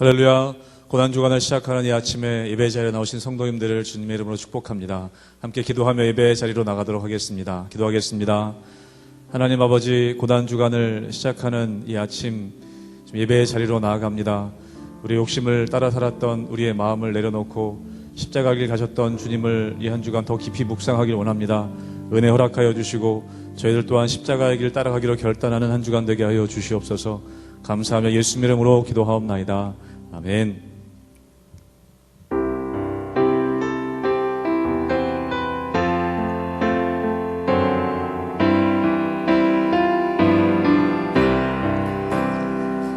할렐루야. 고난주간을 시작하는 이 아침에 예배 자리에 나오신 성도님들을 주님의 이름으로 축복합니다. 함께 기도하며 예배 자리로 나가도록 하겠습니다. 기도하겠습니다. 하나님 아버지, 고난주간을 시작하는 이 아침 예배 자리로 나아갑니다. 우리 욕심을 따라 살았던 우리의 마음을 내려놓고 십자가 길 가셨던 주님을 이 한 주간 더 깊이 묵상하길 원합니다. 은혜 허락하여 주시고 저희들 또한 십자가의 길 따라가기로 결단하는 한 주간 되게 하여 주시옵소서. 감사하며 예수님 이름으로 기도하옵나이다. 아멘.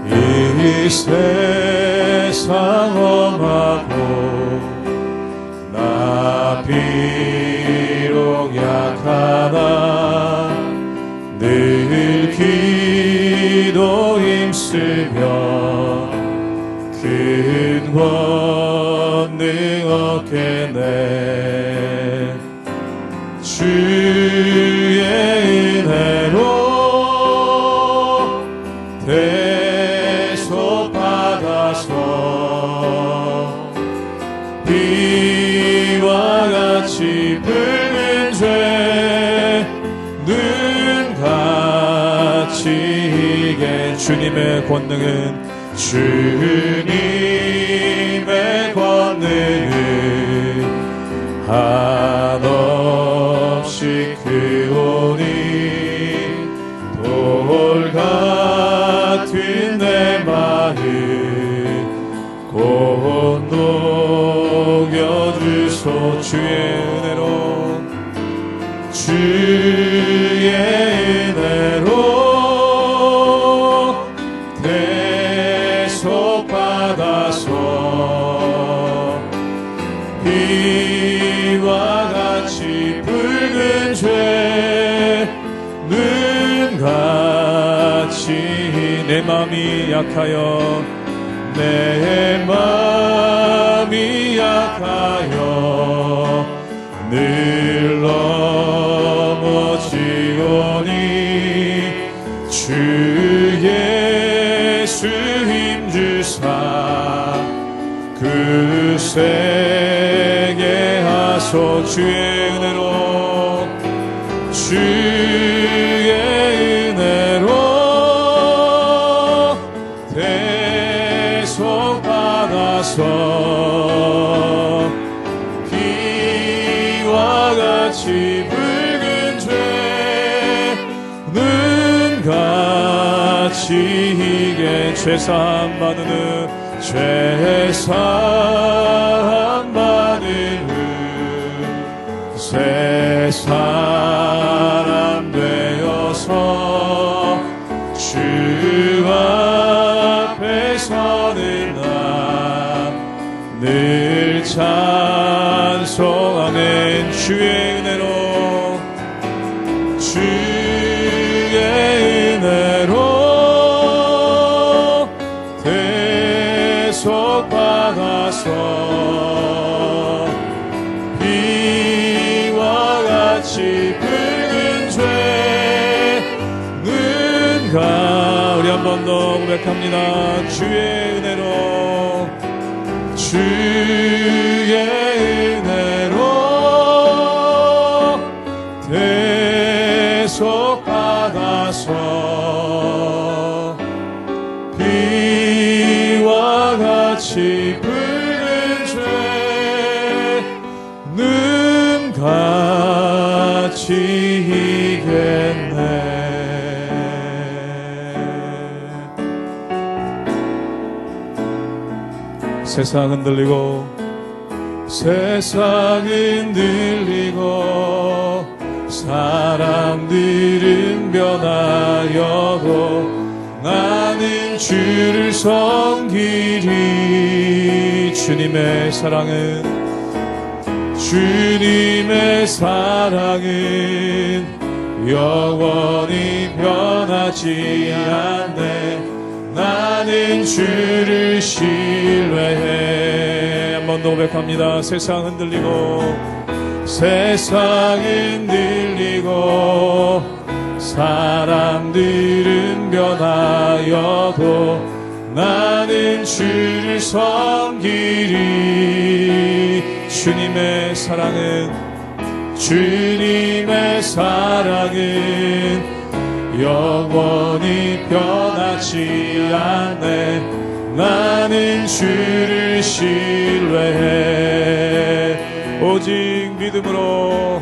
이 세상 험하고 나 비록 약하나 늘 기도 힘쓰며 큰 권능 얻겠네. 주의 은혜로 대속받아서 비와 같이 붉은 죄 눈같이 이긴 주님의 권능은 주님의 권능은 한없이 크오니 돌 같은 내 마음 곧 녹여주소. 주의 은혜로 대속받아서 비와 같이 붉은 죄 눈같이 내 맘이 약하여 내 맘이 약하여 늘 넘어지오니 주 예수 힘주사 그 세게 하소. 주의 은혜로 주의 은혜로 대속받아서 비와 같이 붉은 죄 눈같이 이게 죄사함 받는 죄사함 받는 새 사람 되어서 주 앞에 서는 나 늘 찬송하는 주의 은혜로 주의 은혜로 대속받아서 비와 같이 붉은 죄 눈가 우리 한 번 더 고백합니다. 주의 은혜로 주의 은혜로 대속받아서 비와 같이 붉은 죄 눈같이 이겠네. 세상 흔들리고 사람들은 변하여도 나는 주를 섬기리. 주님의 사랑은 영원히 변하지 않네. 나는 주를 신뢰해. 한 번 더 고백합니다. 세상 흔들리고 사람들은 변하여도 나는 주를 섬기리. 주님의 사랑은 영원히 변하지 않네. 나는 주를 신뢰해. 오직 믿음으로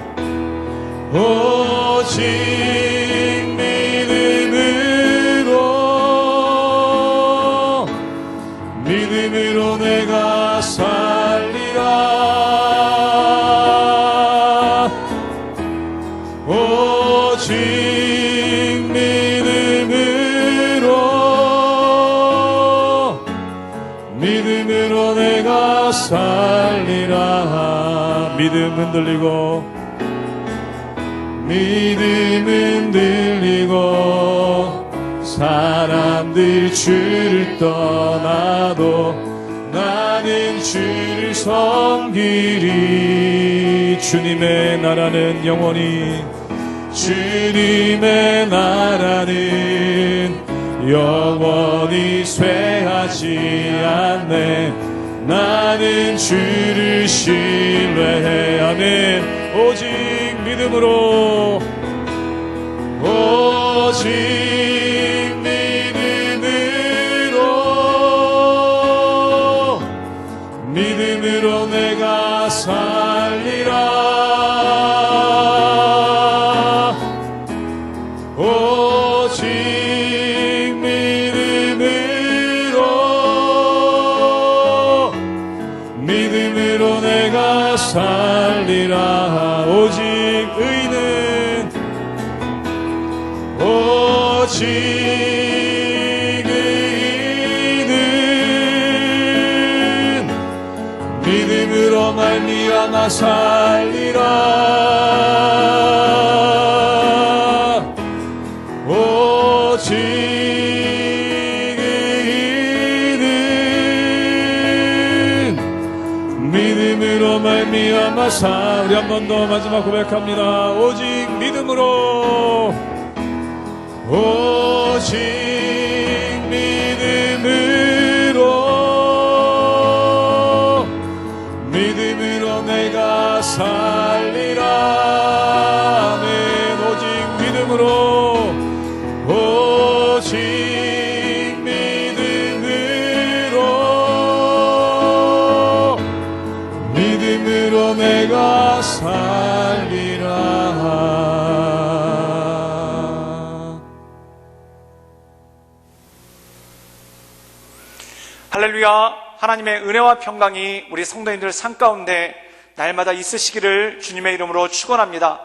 내가 살리라. 오직 믿음으로 내가 살리라. 믿음 흔들리고 사람들 주를 떠나도 나는 주를 섬기리. 주님의 나라는 영원히 쇠하지 않네. 나는 주를 신뢰해. 아멘. 오직 믿음으로 내가 살리라. 오직 믿음으로 내가 살리라. 오직 의인은 믿음으로 말미암아 살리라. 오직 의인은 믿음으로 말미암아 우리 한 번 더 마지막 고백합니다. 오직 믿음으로 내가 살리라. 아멘. 오직 믿음으로 내가 살리라. 할렐루야. 하나님의 은혜와 평강이 우리 성도님들 삶 가운데 날마다 있으시기를 주님의 이름으로 축원합니다.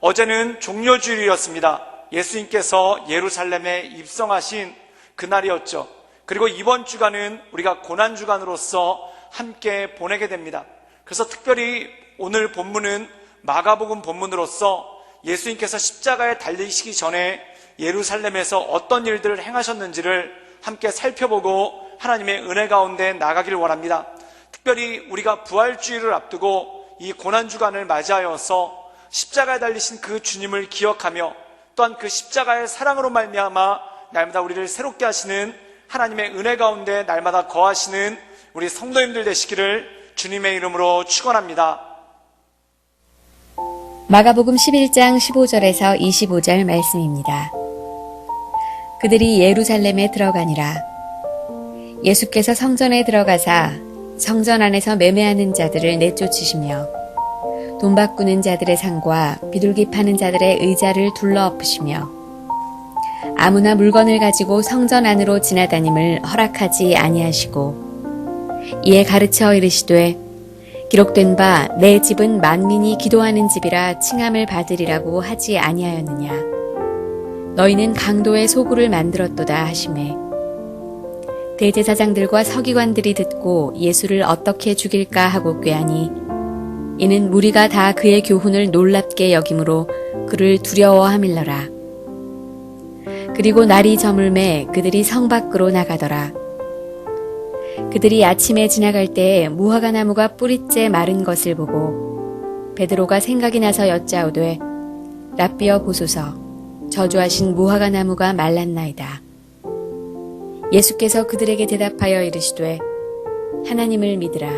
어제는 종려주일이었습니다. 예수님께서 예루살렘에 입성하신 그날이었죠. 그리고 이번 주간은 우리가 고난주간으로서 함께 보내게 됩니다. 그래서 특별히 오늘 본문은 마가복음 본문으로서 예수님께서 십자가에 달리시기 전에 예루살렘에서 어떤 일들을 행하셨는지를 함께 살펴보고 하나님의 은혜 가운데 나가기를 원합니다. 특별히 우리가 부활주일을 앞두고 이 고난주간을 맞이하여서 십자가에 달리신 그 주님을 기억하며 또한 그 십자가의 사랑으로 말미암아 날마다 우리를 새롭게 하시는 하나님의 은혜 가운데 날마다 거하시는 우리 성도님들 되시기를 주님의 이름으로 축원합니다. 마가복음 11장 15절에서 25절 말씀입니다. 그들이 예루살렘에 들어가니라. 예수께서 성전에 들어가사 성전 안에서 매매하는 자들을 내쫓으시며 돈 바꾸는 자들의 상과 비둘기 파는 자들의 의자를 둘러엎으시며 아무나 물건을 가지고 성전 안으로 지나다님을 허락하지 아니하시고 이에 가르쳐 이르시되 기록된 바 내 집은 만민이 기도하는 집이라 칭함을 받으리라고 하지 아니하였느냐. 너희는 강도의 소굴을 만들었도다 하시매 대제사장들과 서기관들이 듣고 예수를 어떻게 죽일까 하고 꾀하니 이는 무리가 다 그의 교훈을 놀랍게 여김으로 그를 두려워함일러라. 그리고 날이 저물매 그들이 성 밖으로 나가더라. 그들이 아침에 지나갈 때에 무화과 나무가 뿌리째 마른 것을 보고 베드로가 생각이 나서 여짜오되 랍비여 보소서 저주하신 무화과 나무가 말랐나이다. 예수께서 그들에게 대답하여 이르시되 하나님을 믿으라.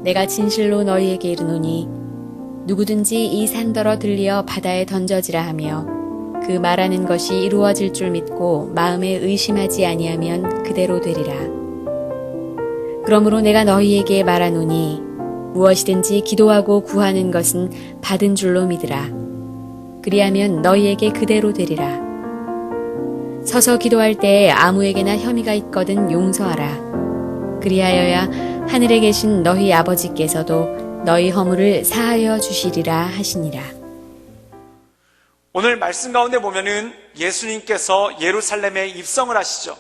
내가 진실로 너희에게 이르노니 누구든지 이 산더러 들리어 바다에 던져지라 하며 그 말하는 것이 이루어질 줄 믿고 마음에 의심하지 아니하면 그대로 되리라. 그러므로 내가 너희에게 말하노니 무엇이든지 기도하고 구하는 것은 받은 줄로 믿으라. 그리하면 너희에게 그대로 되리라. 서서 기도할 때에 아무에게나 혐의가 있거든 용서하라. 그리하여야 하늘에 계신 너희 아버지께서도 너희 허물을 사하여 주시리라 하시니라. 오늘 말씀 가운데 보면은 예수님께서 예루살렘에 입성을 하시죠.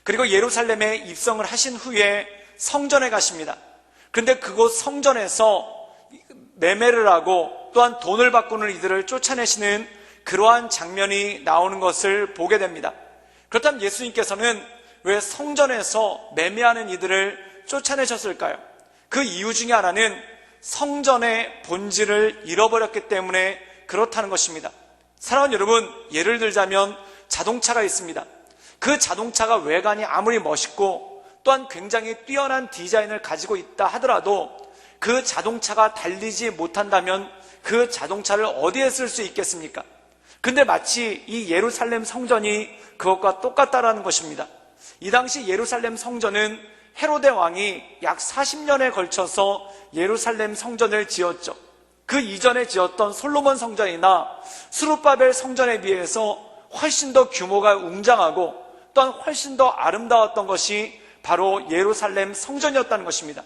그리고 예루살렘에 입성을 하신 후에 성전에 가십니다. 그런데 그곳 성전에서 매매를 하고 또한 돈을 바꾸는 이들을 쫓아내시는 그러한 장면이 나오는 것을 보게 됩니다. 그렇다면 예수님께서는 왜 성전에서 매매하는 이들을 쫓아내셨을까요? 그 이유 중에 하나는 성전의 본질을 잃어버렸기 때문에 그렇다는 것입니다. 사랑하는 여러분, 예를 들자면 자동차가 있습니다. 그 자동차가 외관이 아무리 멋있고 또한 굉장히 뛰어난 디자인을 가지고 있다 하더라도 그 자동차가 달리지 못한다면 그 자동차를 어디에 쓸 수 있겠습니까? 근데 마치 이 예루살렘 성전이 그것과 똑같다라는 것입니다. 이 당시 예루살렘 성전은 헤로데 왕이 약 40년에 걸쳐서 예루살렘 성전을 지었죠. 그 이전에 지었던 솔로몬 성전이나 스룹바벨 성전에 비해서 훨씬 더 규모가 웅장하고 또한 훨씬 더 아름다웠던 것이 바로 예루살렘 성전이었다는 것입니다.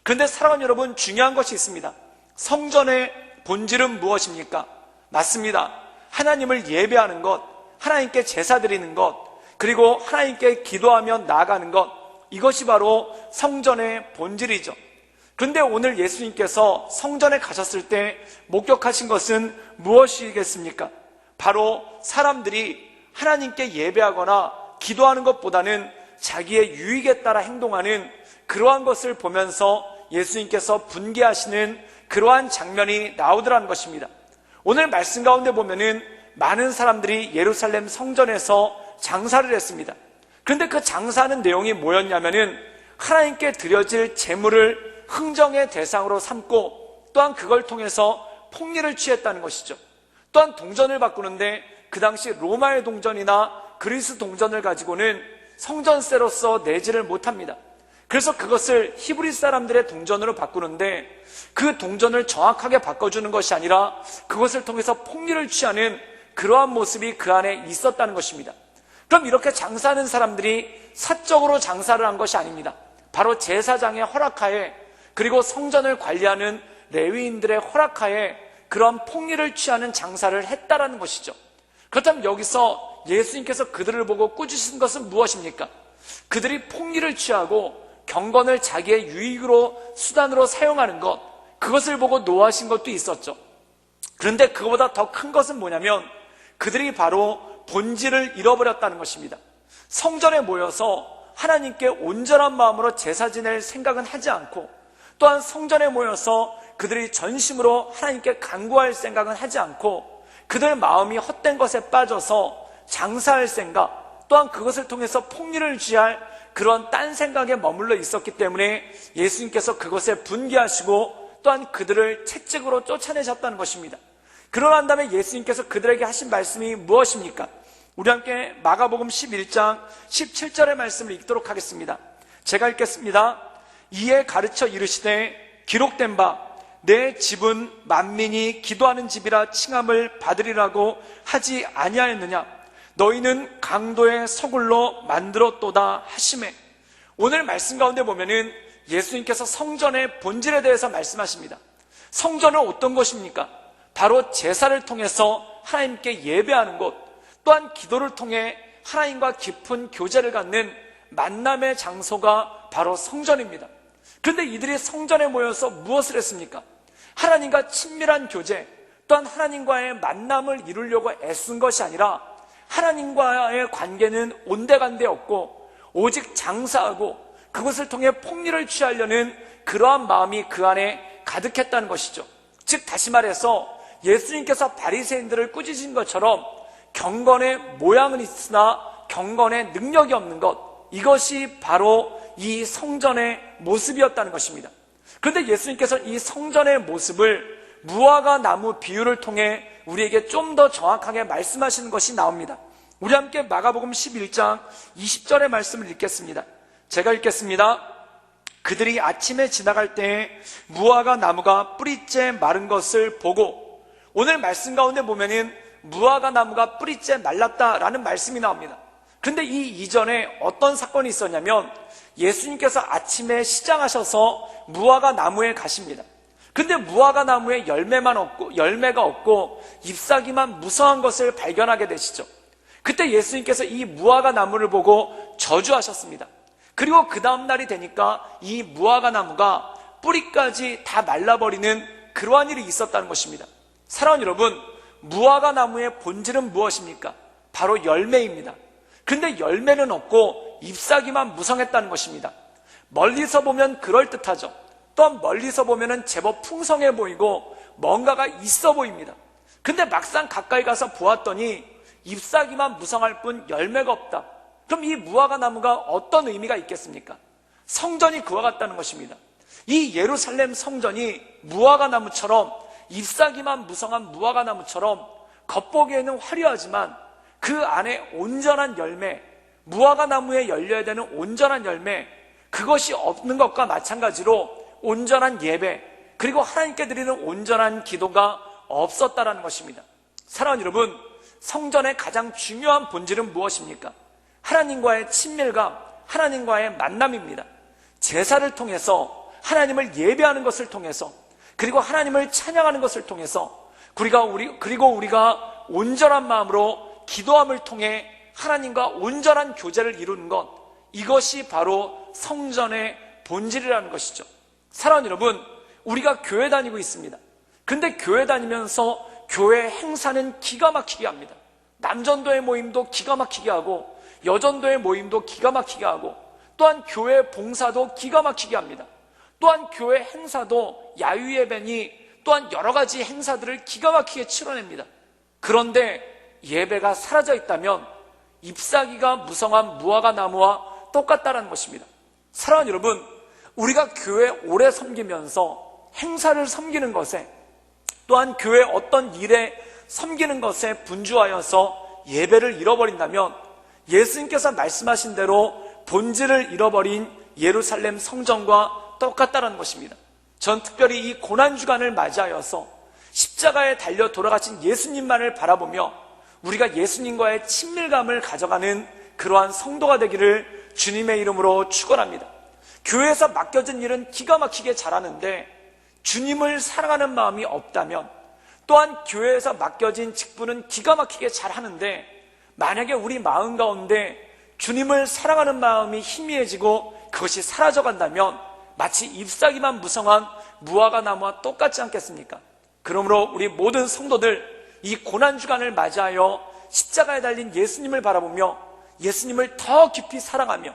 그런데 사랑하는 여러분, 중요한 것이 있습니다. 성전의 본질은 무엇입니까? 맞습니다. 하나님을 예배하는 것, 하나님께 제사 드리는 것, 그리고 하나님께 기도하며 나아가는 것, 이것이 바로 성전의 본질이죠. 그런데 오늘 예수님께서 성전에 가셨을 때 목격하신 것은 무엇이겠습니까? 바로 사람들이 하나님께 예배하거나 기도하는 것보다는 자기의 유익에 따라 행동하는 그러한 것을 보면서 예수님께서 분개하시는 그러한 장면이 나오더라는 것입니다. 오늘 말씀 가운데 보면은 많은 사람들이 예루살렘 성전에서 장사를 했습니다. 그런데 그 장사하는 내용이 뭐였냐면은 하나님께 드려질 제물을 흥정의 대상으로 삼고 또한 그걸 통해서 폭리를 취했다는 것이죠. 또한 동전을 바꾸는데 그 당시 로마의 동전이나 그리스 동전을 가지고는 성전세로서 내지를 못합니다. 그래서 그것을 히브리 사람들의 동전으로 바꾸는데 그 동전을 정확하게 바꿔주는 것이 아니라 그것을 통해서 폭리를 취하는 그러한 모습이 그 안에 있었다는 것입니다. 그럼 이렇게 장사하는 사람들이 사적으로 장사를 한 것이 아닙니다. 바로 제사장의 허락하에 그리고 성전을 관리하는 레위인들의 허락하에 그런 폭리를 취하는 장사를 했다라는 것이죠. 그렇다면 여기서 예수님께서 그들을 보고 꾸짖으신 것은 무엇입니까? 그들이 폭리를 취하고 경건을 자기의 유익으로 수단으로 사용하는 것, 그것을 보고 노하신 것도 있었죠. 그런데 그거보다 더 큰 것은 뭐냐면 그들이 바로 본질을 잃어버렸다는 것입니다. 성전에 모여서 하나님께 온전한 마음으로 제사 지낼 생각은 하지 않고 또한 성전에 모여서 그들이 전심으로 하나님께 간구할 생각은 하지 않고 그들 마음이 헛된 것에 빠져서 장사할 생각 또한 그것을 통해서 폭리를 취할 그런 딴 생각에 머물러 있었기 때문에 예수님께서 그것에 분개하시고 또한 그들을 채찍으로 쫓아내셨다는 것입니다. 그러고 난 다음에 예수님께서 그들에게 하신 말씀이 무엇입니까? 우리 함께 마가복음 11장 17절의 말씀을 읽도록 하겠습니다. 제가 읽겠습니다. 이에 가르쳐 이르시되 기록된 바 내 집은 만민이 기도하는 집이라 칭함을 받으리라고 하지 아니하였느냐? 너희는 강도의 서굴로 만들었도다 하시매. 오늘 말씀 가운데 보면은 예수님께서 성전의 본질에 대해서 말씀하십니다. 성전은 어떤 것입니까? 바로 제사를 통해서 하나님께 예배하는 것, 또한 기도를 통해 하나님과 깊은 교제를 갖는 만남의 장소가 바로 성전입니다. 그런데 이들이 성전에 모여서 무엇을 했습니까? 하나님과 친밀한 교제, 또한 하나님과의 만남을 이루려고 애쓴 것이 아니라 하나님과의 관계는 온데간데 없고 오직 장사하고 그것을 통해 폭리를 취하려는 그러한 마음이 그 안에 가득했다는 것이죠. 즉 다시 말해서 예수님께서 바리새인들을 꾸짖으신 것처럼 경건의 모양은 있으나 경건의 능력이 없는 것, 이것이 바로 이 성전의 모습이었다는 것입니다. 그런데 예수님께서 이 성전의 모습을 무화과 나무 비유를 통해 우리에게 좀 더 정확하게 말씀하시는 것이 나옵니다. 우리 함께 마가복음 11장 20절의 말씀을 읽겠습니다. 제가 읽겠습니다. 그들이 아침에 지나갈 때에 무화과 나무가 뿌리째 마른 것을 보고, 오늘 말씀 가운데 보면은 무화과 나무가 뿌리째 말랐다라는 말씀이 나옵니다. 그런데 이 이전에 어떤 사건이 있었냐면 예수님께서 아침에 시장하셔서 무화과 나무에 가십니다. 근데 무화과 나무에 열매가 없고 잎사귀만 무성한 것을 발견하게 되시죠. 그때 예수님께서 이 무화과 나무를 보고 저주하셨습니다. 그리고 그 다음 날이 되니까 이 무화과 나무가 뿌리까지 다 말라버리는 그러한 일이 있었다는 것입니다. 사랑하는 여러분, 무화과 나무의 본질은 무엇입니까? 바로 열매입니다. 그런데 열매는 없고 잎사귀만 무성했다는 것입니다. 멀리서 보면 그럴듯하죠. 또한 멀리서 보면 제법 풍성해 보이고 뭔가가 있어 보입니다. 근데 막상 가까이 가서 보았더니 잎사귀만 무성할 뿐 열매가 없다. 그럼 이 무화과 나무가 어떤 의미가 있겠습니까? 성전이 그와 같다는 것입니다. 이 예루살렘 성전이 무화과 나무처럼, 잎사귀만 무성한 무화과 나무처럼 겉보기에는 화려하지만 그 안에 온전한 열매, 무화과 나무에 열려야 되는 온전한 열매, 그것이 없는 것과 마찬가지로 온전한 예배, 그리고 하나님께 드리는 온전한 기도가 없었다라는 것입니다. 사랑하는 여러분, 성전의 가장 중요한 본질은 무엇입니까? 하나님과의 친밀감, 하나님과의 만남입니다. 제사를 통해서, 하나님을 예배하는 것을 통해서, 그리고 하나님을 찬양하는 것을 통해서, 그리고 우리가 온전한 마음으로 기도함을 통해 하나님과 온전한 교제를 이루는 것, 이것이 바로 성전의 본질이라는 것이죠. 사랑하는 여러분, 우리가 교회 다니고 있습니다. 근데 교회 다니면서 교회 행사는 기가 막히게 합니다. 남전도의 모임도 기가 막히게 하고, 여전도의 모임도 기가 막히게 하고, 또한 교회 봉사도 기가 막히게 합니다. 또한 교회 행사도 야유예배니 또한 여러 가지 행사들을 기가 막히게 치러냅니다. 그런데 예배가 사라져 있다면 잎사귀가 무성한 무화과 나무와 똑같다는 것입니다. 사랑하는 여러분, 우리가 교회 오래 섬기면서 행사를 섬기는 것에, 또한 교회 어떤 일에 섬기는 것에 분주하여서 예배를 잃어버린다면 예수님께서 말씀하신 대로 본질을 잃어버린 예루살렘 성전과 똑같다는 것입니다. 전 특별히 이 고난주간을 맞이하여서 십자가에 달려 돌아가신 예수님만을 바라보며 우리가 예수님과의 친밀감을 가져가는 그러한 성도가 되기를 주님의 이름으로 축원합니다. 교회에서 맡겨진 일은 기가 막히게 잘하는데 주님을 사랑하는 마음이 없다면, 또한 교회에서 맡겨진 직분은 기가 막히게 잘하는데 만약에 우리 마음 가운데 주님을 사랑하는 마음이 희미해지고 그것이 사라져간다면 마치 잎사귀만 무성한 무화과 나무와 똑같지 않겠습니까? 그러므로 우리 모든 성도들 이 고난주간을 맞이하여 십자가에 달린 예수님을 바라보며 예수님을 더 깊이 사랑하며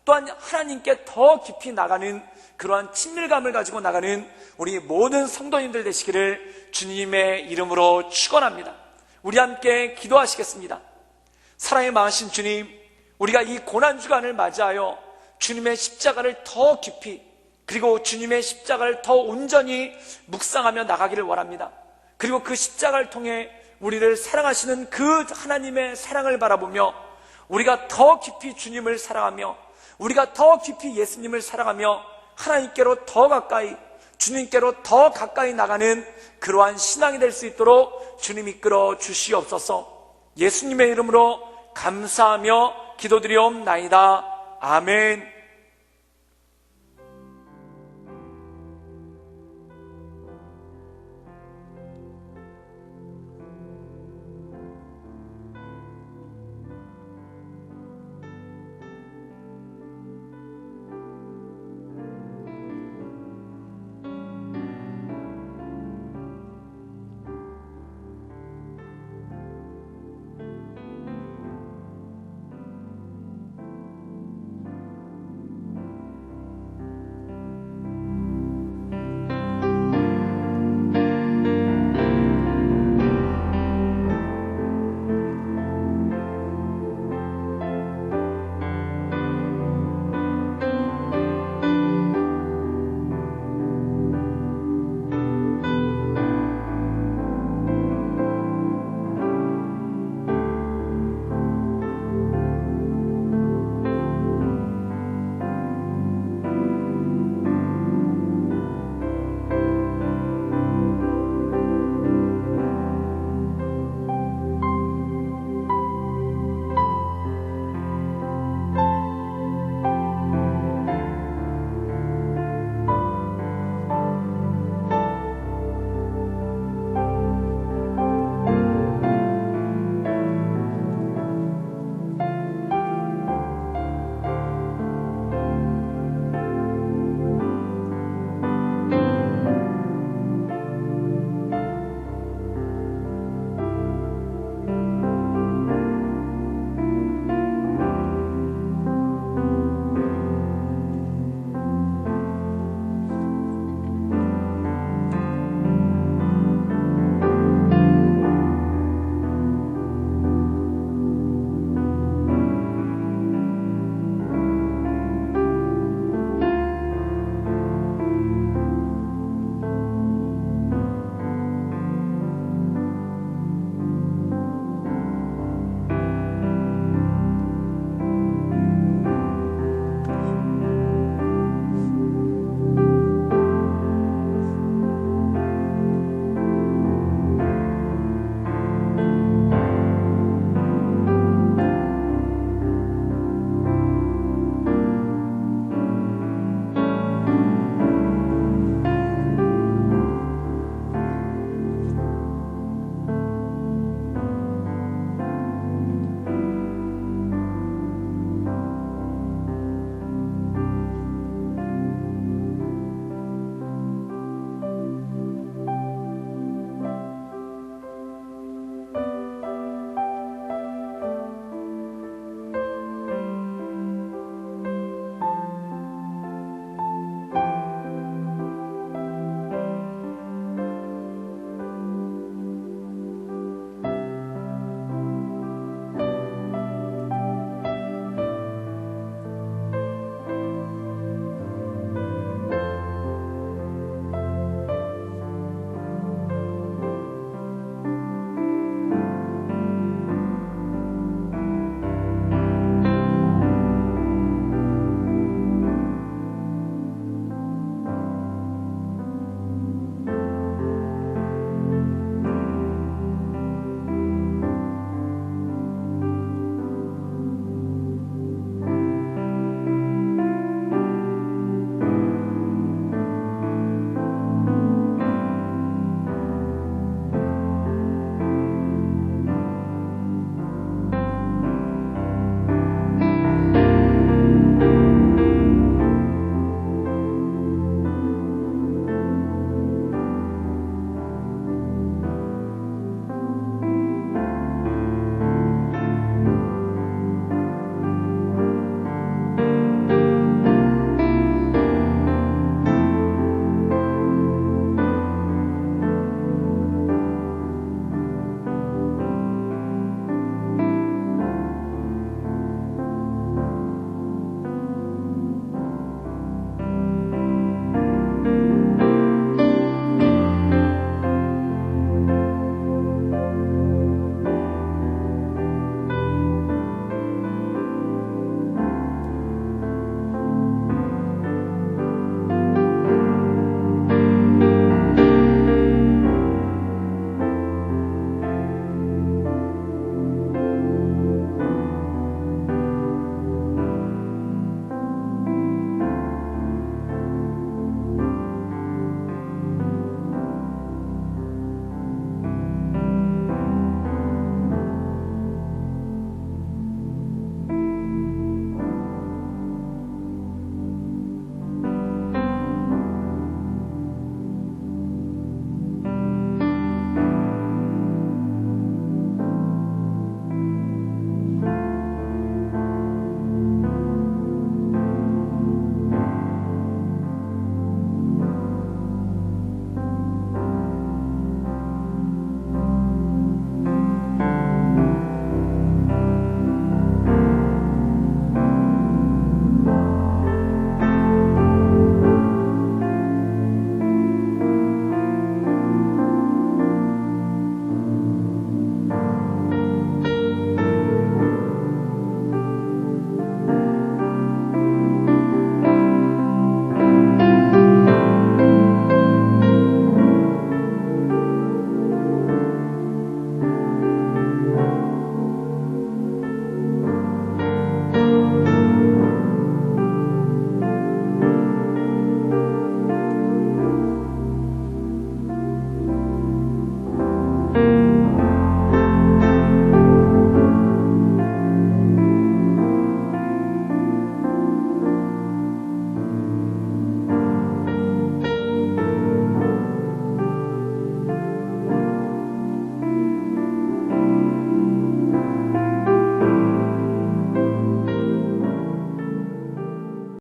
또한 하나님께 더 깊이 나가는 그러한 친밀감을 가지고 나가는 우리 모든 성도님들 되시기를 주님의 이름으로 축원합니다. 우리 함께 기도하시겠습니다. 사랑이 많으신 주님, 우리가 이 고난주간을 맞이하여 주님의 십자가를 더 깊이, 그리고 주님의 십자가를 더 온전히 묵상하며 나가기를 원합니다. 그리고 그 십자가를 통해 우리를 사랑하시는 그 하나님의 사랑을 바라보며 우리가 더 깊이 주님을 사랑하며 우리가 더 깊이 예수님을 사랑하며 하나님께로 더 가까이, 주님께로 더 가까이 나가는 그러한 신앙이 될 수 있도록 주님 이끌어 주시옵소서. 예수님의 이름으로 감사하며 기도드리옵나이다. 아멘.